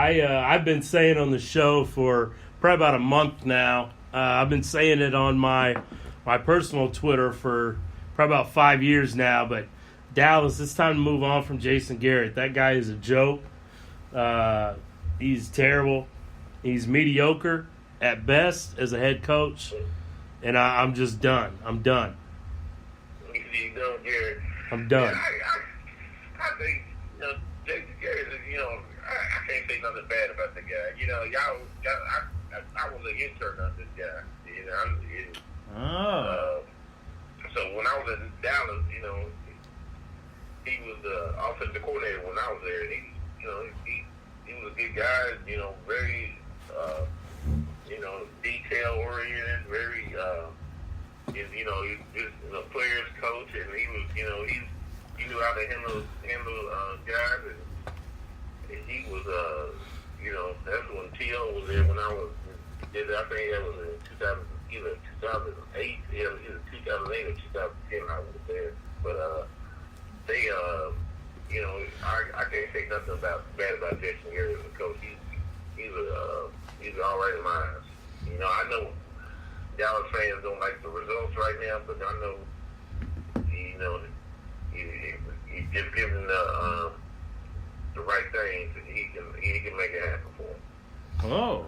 I've been saying on the show for probably about a month now. I've been saying it on my personal Twitter for probably about 5 years now. But Dallas, it's time to move on from Jason Garrett. That guy is a joke. He's terrible. He's mediocre at best as a head coach. And I'm just done. I'm done. I'm done. I think, Jason Garrett, I can't say nothing bad about the guy. I was an intern on this guy. So when I was in Dallas, he was the offensive coordinator when I was there. He was a good guy. Very detail oriented. Very he's a players coach, and he was he knew how to handle guys, and he was that's when T.O. was there when I was. I think that was in 2008, either 2008 or 2010 I was there. But they, I can't say nothing bad about Jason Garrett as a coach. He's all right in my eyes. I know Dallas fans don't like the results right now, but I know, he's just giving the right things, and he can make it happen for him. Oh,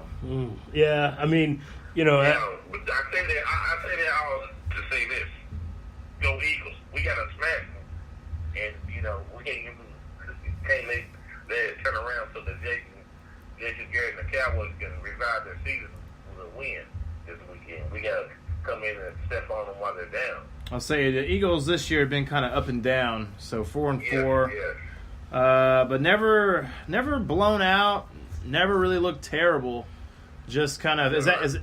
yeah. I mean, but I say that all to say this: Go Eagles! We got to smash them, and we can't let it turn around so that Jason Garrett and the Cowboys can revive their season with a win this weekend. We got to come in and step on them while they're down. I'll say the Eagles this year have been kind of up and down, so 4-4, but never blown out. Never really looked terrible. Just kind of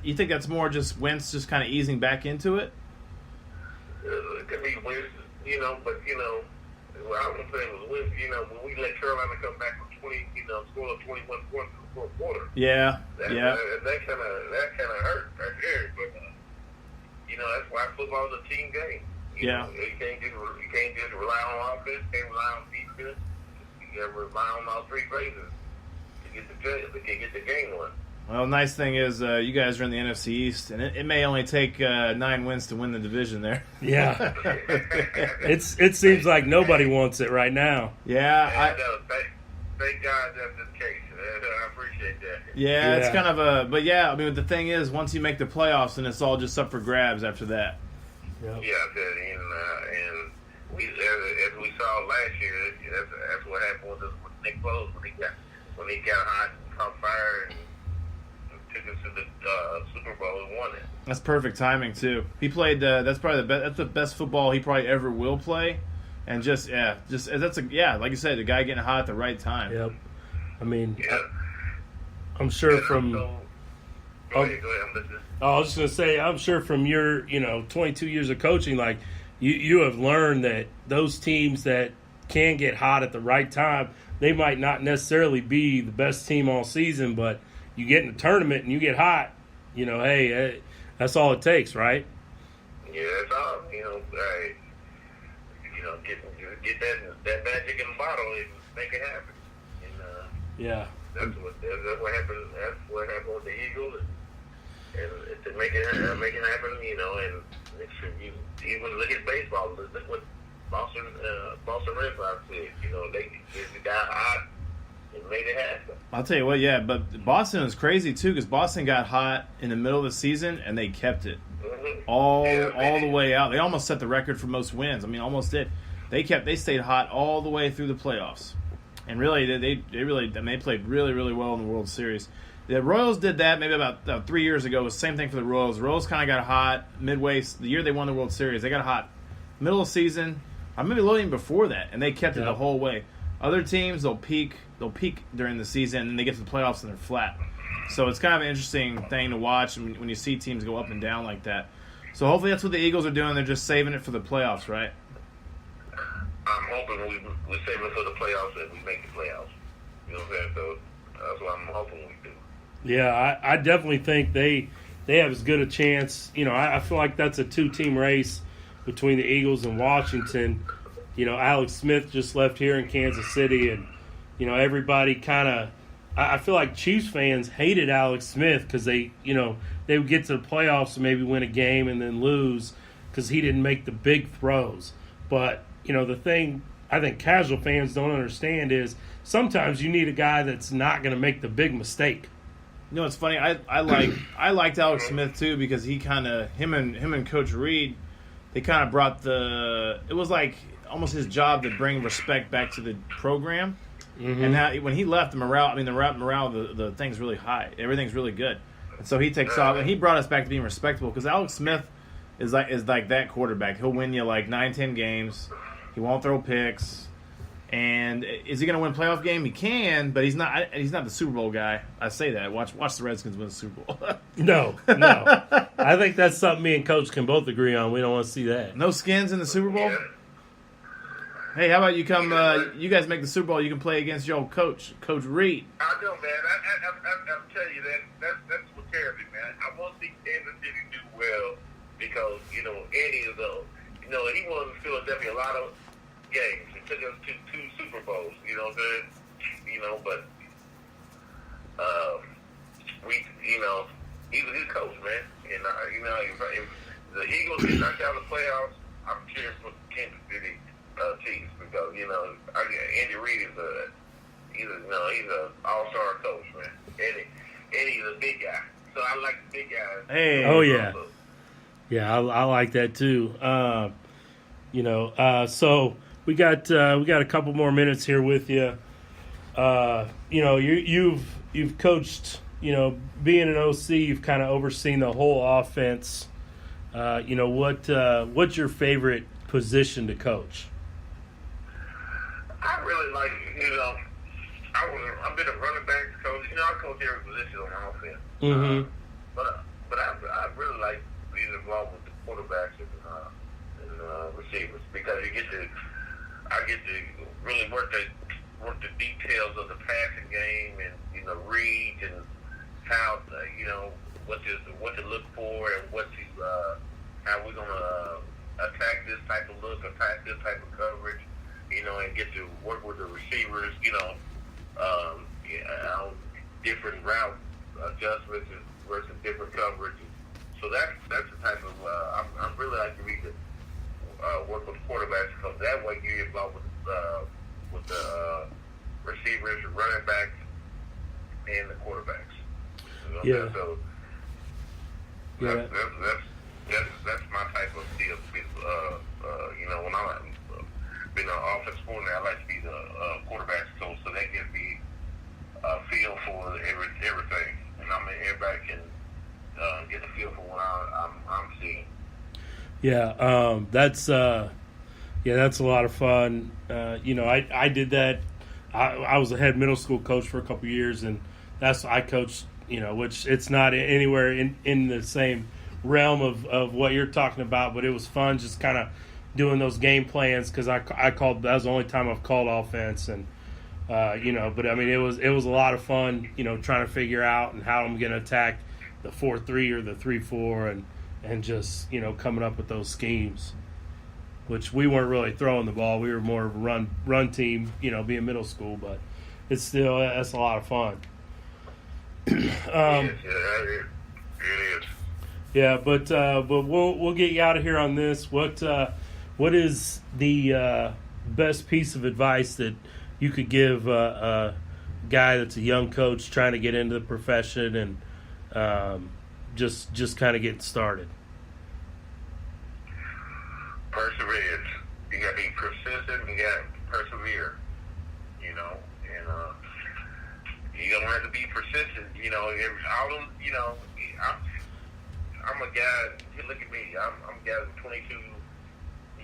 you think that's more just Wentz just kind of easing back into it? It could be Wentz, but what I was saying was Wentz. When we let Carolina come back from 20, score 21 points in the fourth quarter. Yeah, that kind of hurt right there. But that's why football is a team game. You can't just rely on offense. Can't rely on defense. You got to rely on all three phases. Get the game won. Well, nice thing is you guys are in the NFC East, and it may only take 9 wins to win the division there. Yeah, it seems like nobody wants it right now. Yeah, thank God that's the case. I appreciate that. Yeah, it's kind of but the thing is, once you make the playoffs, then it's all just up for grabs after that. Yep. Yeah, and we as we saw last year, that's what happened with Nick Foles when he got hot and caught fire and took us to the Super Bowl and won it. That's perfect timing too. He played. That's probably that's the best football he probably ever will play, and like you said, the guy getting hot at the right time. Yep. I mean, I'm sure from. Go ahead, I'm listening. I was just gonna say, I'm sure from your 22 years of coaching, like you have learned that those teams that can get hot at the right time, they might not necessarily be the best team all season, but you get in the tournament and you get hot, hey, that's all it takes, right? Yeah, that's all. Get that magic in the bottle and make it happen. And that's what happened. That's what happened with the Eagles, and to make it happen, and even look at baseball. Look what Boston Red Sox did. They got hot and made it happen. I'll tell you what, but Boston was crazy too, because Boston got hot in the middle of the season and they kept it all the way out. They almost set the record for most wins. I mean, almost did. They stayed hot all the way through the playoffs, and really they played really, really well in the World Series. The Royals did that maybe about 3 years ago. It was the same thing for the Royals. The Royals kind of got hot midway the year they won the World Series. They got hot middle of the season, or maybe a little even before that, and they kept it the whole way. Other teams, they'll peak during the season, and they get to the playoffs and they're flat. So it's kind of an interesting thing to watch when you see teams go up and down like that. So hopefully that's what the Eagles are doing. They're just saving it for the playoffs, right? I'm hoping we're saving it for the playoffs and we make the playoffs. You know what I'm saying? So that's what I'm hoping we do. Yeah, I definitely think they have as good a chance. I feel like that's a 2-team race between the Eagles and Washington. Alex Smith just left here in Kansas City, and everybody kind of I feel like Chiefs fans hated Alex Smith because they would get to the playoffs and maybe win a game and then lose because he didn't make the big throws. But, the thing I think casual fans don't understand is sometimes you need a guy that's not going to make the big mistake. It's funny. I liked Alex Smith too because he kind of him and Coach Reed, they kind of brought it was like almost his job to bring respect back to the program. Mm-hmm. And now when he left, the morale of the thing's really high. Everything's really good. And so he takes off, and he brought us back to being respectable because Alex Smith is like that quarterback. He'll win you like 9-10 games. He won't throw picks. And is he going to win a playoff game? He can, but he's not the Super Bowl guy. I say that. Watch the Redskins win the Super Bowl. No. I think that's something me and Coach can both agree on. We don't want to see that. No skins in the Super Bowl? Hey, how about you come? You guys make the Super Bowl. You can play against your coach, Coach Reed. I know, man. I'm telling you that's what scares me, man. I want to see Kansas City do well because Eddie is he won Philadelphia a lot of games. He took us to 2 Super Bowls. But he's a good coach, man. And if the Eagles get knocked out of the playoffs, I'm cheering for Kansas City. Chiefs because Andy Reid is he's an all-star coach, man. Eddie's a big guy, so I like the big guys. Hey, oh yeah, I like that too. So we got a couple more minutes here with you. You've coached. Being an OC, you've kind of overseen the whole offense. What's your favorite position to coach? I really like, I've been a running back coach. I coach every position on offense. Mm-hmm. But I really like being involved with the quarterbacks and receivers because I get to really work the details of the passing game and read and how what to look for and how we're gonna attack this type of look, attack this type of coverage. And get to work with the receivers, on different route adjustments versus different coverage. So that's the type of I'm really like to read work with quarterbacks because that way you're involved with the receivers, running backs, and the quarterbacks. Yeah. So that's my type of deal. When I'm being an offensive coordinator, I like to be the quarterback's coach, so that gives me a feel for everything, and everybody can get a feel for what I'm seeing. Yeah, that's a lot of fun. I did that. I was a head middle school coach for a couple of years, and I coached. Which it's not anywhere in the same realm of what you're talking about, but it was fun just kind of doing those game plans because I called. That was the only time I've called offense, and but I mean it was a lot of fun. Trying to figure out and how I'm going to attack the 4-3 or the 3-4, and just coming up with those schemes. Which we weren't really throwing the ball. We were more of a run team. Being middle school, but it's still that's a lot of fun. It is. Yeah, but we'll get you out of here on this. What is the best piece of advice that you could give a guy that's a young coach trying to get into the profession and just kind of getting started? Perseverance. You got to be persistent. You got to persevere. And you don't have to be persistent. I'm a guy. You look at me. I'm a guy with 22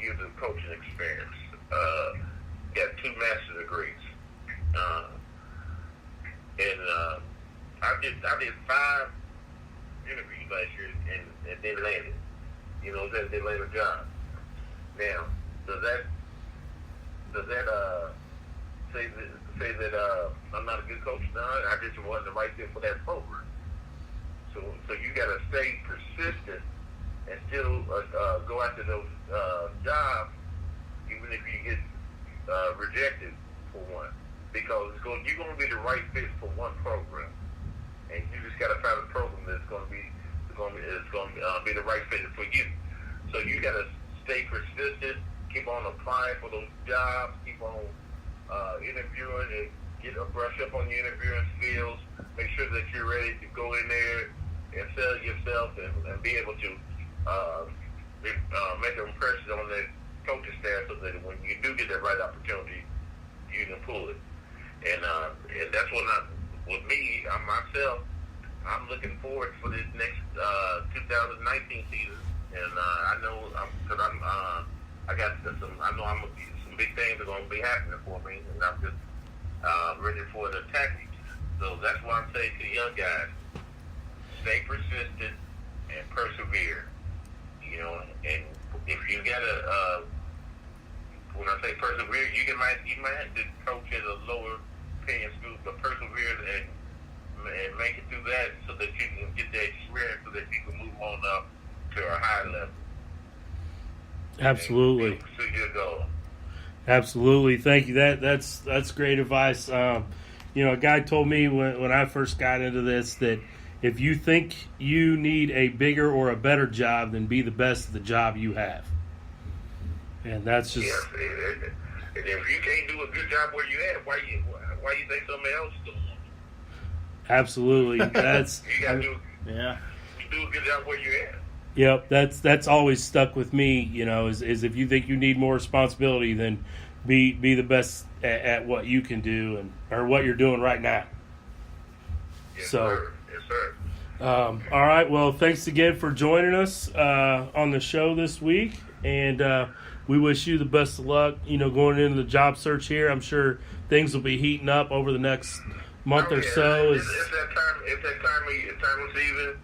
years of coaching experience. Got 2 master's degrees. I did 5 interviews last year and then landed. Then landed a job. Now, does that say that I'm not a good coach? No, I just wasn't the right fit for that program. So you got to stay persistent and still go after those jobs, even if you get rejected for one. because you're going to be the right fit for one program, and you just got to find a program that's going to be the right fit for you. So you got to stay persistent, keep on applying for those jobs, keep on interviewing, and get a brush up on your interviewing skills. Make sure that you're ready to go in there and sell yourself and be able to make an impression on the coaching staff, so that when you do get that right opportunity, you can pull it. And that's with me, myself, I'm looking forward for this next 2019 season. And I know I got some big things are going to be happening for me, and I'm just ready for the tactics. So that's why I'm saying to the young guys, stay persistent and persevere. And if you got when I say persevere, you might have to coach at a lower paying school, but persevere and make it through that, so that you can get that experience, so that you can move on up to a high level. Absolutely. To your goal. Absolutely. Thank you. That's great advice. A guy told me when I first got into this that if you think you need a bigger or a better job, then be the best at the job you have. And that's just. Yes, and if you can't do a good job where you at, why you think somebody else is doing it? Absolutely. That's. You got to do. Yeah. You do a good job where you at. Yep, that's always stuck with me. Is if you think you need more responsibility, then be the best at what you can do or what you're doing right now. Yes, So. sir. Yes, sir. All right. Well, thanks again for joining us on the show this week, and we wish you the best of luck. Going into the job search here, I'm sure things will be heating up over the next month or so. It's that time of season.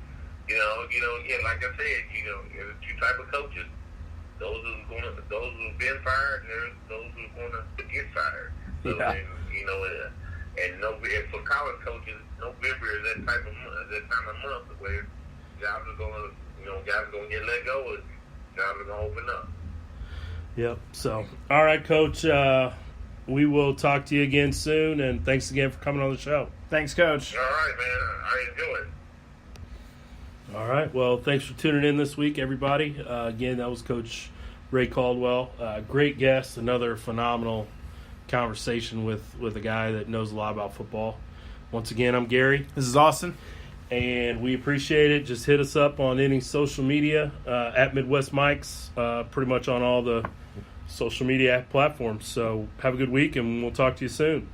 Like I said, there's two type of coaches. Those who've been fired, and there's those who're going to get fired. So, Yeah. And for college coaches, November is that time of month where jobs are going to get let go, and jobs are going to open up. Yep. So, all right, Coach. We will talk to you again soon, and thanks again for coming on the show. Thanks, Coach. All right, man. I enjoy it. All right. Well, thanks for tuning in this week, everybody. Again, that was Coach Ray Caldwell. Great guest. Another phenomenal conversation with a guy that knows a lot about football. Once again, I'm Gary. This is Austin. And we appreciate it. Just hit us up on any social media at Midwest Mikes, pretty much on all the social media platforms. So have a good week, and we'll talk to you soon.